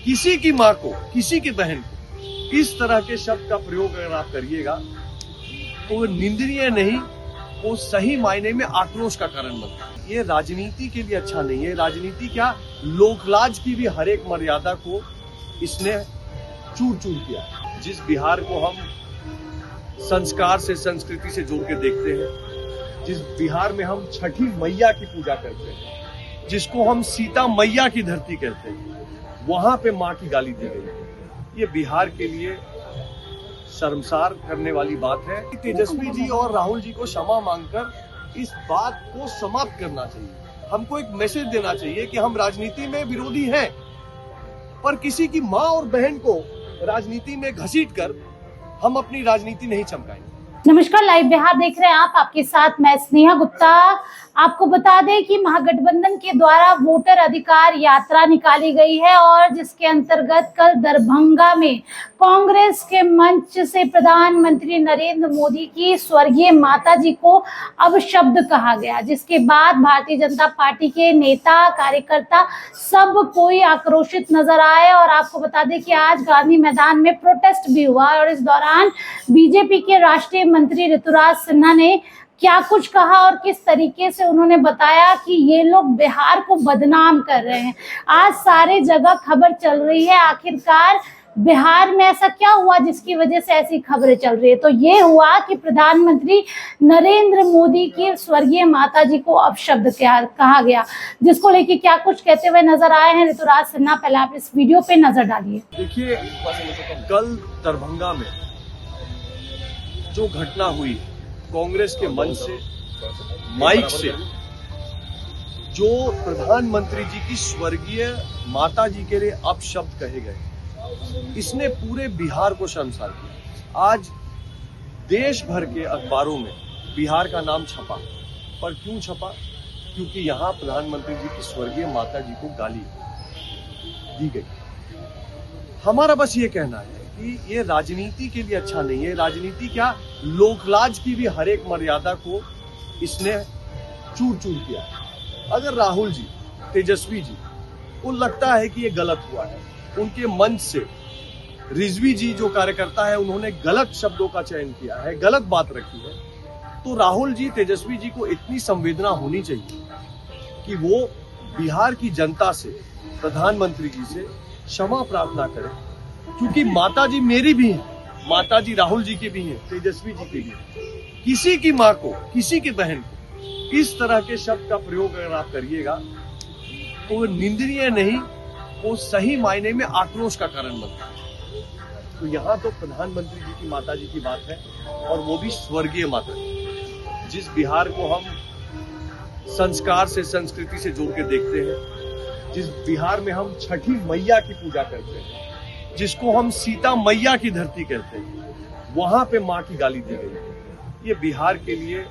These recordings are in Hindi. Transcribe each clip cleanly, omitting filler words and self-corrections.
किसी की माँ को, किसी की बहन को इस तरह के शब्द का प्रयोग अगर आप करिएगा तो वो निंदनीय नहीं, वो सही मायने में आक्रोश का कारण बनता है। ये राजनीति के लिए अच्छा नहीं है। राजनीति क्या, लोकलाज की भी हर एक मर्यादा को इसने चूर चूर किया। जिस बिहार को हम संस्कार से, संस्कृति से जोड़ के देखते हैं, जिस बिहार में हम छठी मैया की पूजा करते हैं, जिसको हम सीता मैया की धरती कहते हैं, वहां पे मां की गाली दी गई। ये बिहार के लिए शर्मसार करने वाली बात है। तेजस्वी जी और राहुल जी को क्षमा मांगकर इस बात को समाप्त करना चाहिए। हमको एक मैसेज देना चाहिए कि हम राजनीति में विरोधी हैं, पर किसी की मां और बहन को राजनीति में घसीटकर हम अपनी राजनीति नहीं चमकाएंगे। नमस्कार, लाइव बिहार देख रहे हैं आप। आपके साथ मैं स्नेहा गुप्ता। आपको बता दें कि महागठबंधन के द्वारा वोटर अधिकार यात्रा निकाली गई है और जिसके अंतर्गत कल दरभंगा में कांग्रेस के मंच से प्रधानमंत्री नरेंद्र मोदी की स्वर्गीय माताजी को अपशब्द कहा गया, जिसके बाद भारतीय जनता पार्टी के नेता, कार्यकर्ता सब कोई आक्रोशित नजर आए। और आपको बता दें कि आज गांधी मैदान में प्रोटेस्ट भी हुआ और इस दौरान बीजेपी के राष्ट्रीय मंत्री ऋतुराज सिन्हा ने क्या कुछ कहा और किस तरीके से उन्होंने बताया कि ये लोग बिहार को बदनाम कर रहे हैं। आज सारे जगह खबर चल रही है, आखिरकार बिहार में ऐसा क्या हुआ जिसकी वजह से ऐसी खबरें चल रही है। तो ये हुआ कि प्रधानमंत्री नरेंद्र मोदी की स्वर्गीय माताजी को अपशब्द कहा गया, जिसको लेके क्या कुछ कहते हुए नजर आए हैं ऋतुराज सिन्हा। पहले आप इस वीडियो पे नजर डालिए। देखिए, कल दरभंगा में जो घटना हुई, कांग्रेस के मंच से, माइक से जो प्रधानमंत्री जी की स्वर्गीय माता जी के लिए अपशब्द कहे गए, इसने पूरे बिहार को शर्मसार किया। आज देश भर के अखबारों में बिहार का नाम छपा, पर क्यों छपा? क्योंकि यहाँ प्रधानमंत्री जी की स्वर्गीय माता जी को गाली दी गई। हमारा बस ये कहना है कि ये राजनीति के लिए अच्छा नहीं है। राजनीति क्या, लोकलाज की भी हर एक मर्यादा को इसने चूर चूर किया है। अगर राहुल जी, तेजस्वी जी को लगता है कि ये गलत हुआ है, उनके मंच से रिजवी जी जो कार्यकर्ता है उन्होंने गलत शब्दों का चयन किया है, गलत बात रखी है, तो राहुल जी, तेजस्वी जी को इतनी संवेदना होनी चाहिए कि वो बिहार की जनता से, प्रधानमंत्री जी से क्षमा प्रार्थना करें। क्योंकि माता जी मेरी भी है, माता जी राहुल जी की भी है, तेजस्वी जी की भी है। किसी की माँ को, किसी की बहन को इस तरह के शब्द का प्रयोग अगर आप करिएगा तो वो निंदनीय नहीं, वो सही मायने में आक्रोश का कारण बनता है। तो यहाँ तो प्रधानमंत्री जी की माता जी की बात है, और वो भी स्वर्गीय माता जी। जिस बिहार को हम संस्कार से, संस्कृति से जोड़ के देखते हैं, जिस बिहार में हम छठी मैया की पूजा करते हैं, जिसको हम सीता मैया की धरती कहते हैं, वहां पे मां की गाली दी गई। ये बिहार के लिए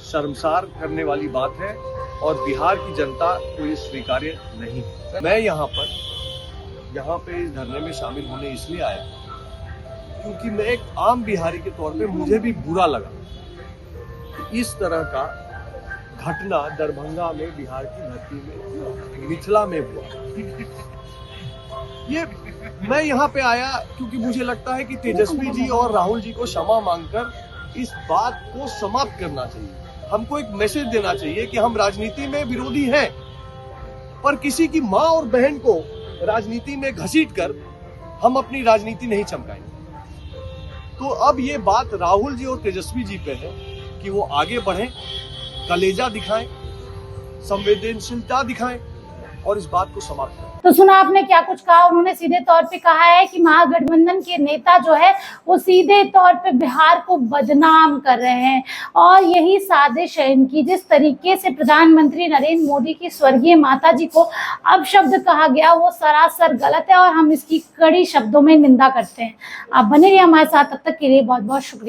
शर्मसार करने वाली बात है और बिहार की जनता को ये स्वीकार्य नहीं है। मैं यहाँ पे इस धरने में शामिल होने इसलिए आया क्योंकि मैं एक आम बिहारी के तौर पे मुझे भी बुरा लगा कि इस तरह का घटना दरभंगा में, बिहार की धरती में, मिथिला में हुआ। ये मैं यहाँ पे आया क्योंकि मुझे लगता है कि तेजस्वी जी और राहुल जी को क्षमा मांगकर इस बात को समाप्त करना चाहिए। हमको एक मैसेज देना चाहिए कि हम राजनीति में विरोधी हैं, पर किसी की माँ और बहन को राजनीति में घसीटकर हम अपनी राजनीति नहीं चमकाएंगे। तो अब ये बात राहुल जी और तेजस्वी जी पे है कि वो आगे बढ़ें, कलेजा दिखाएं, संवेदनशीलता दिखाएं और इस बात को समाप्त करें। तो सुना आपने क्या कुछ कहा। उन्होंने सीधे तौर पे कहा है कि महागठबंधन के नेता जो है वो सीधे तौर पे बिहार को बदनाम कर रहे हैं और यही साजिश है इनकी। जिस तरीके से प्रधानमंत्री नरेंद्र मोदी की स्वर्गीय माता जी को अपशब्द कहा गया वो सरासर गलत है और हम इसकी कड़ी शब्दों में निंदा करते हैं। आप बने रहिए हमारे साथ, तब तक के लिए बहुत बहुत शुक्रिया।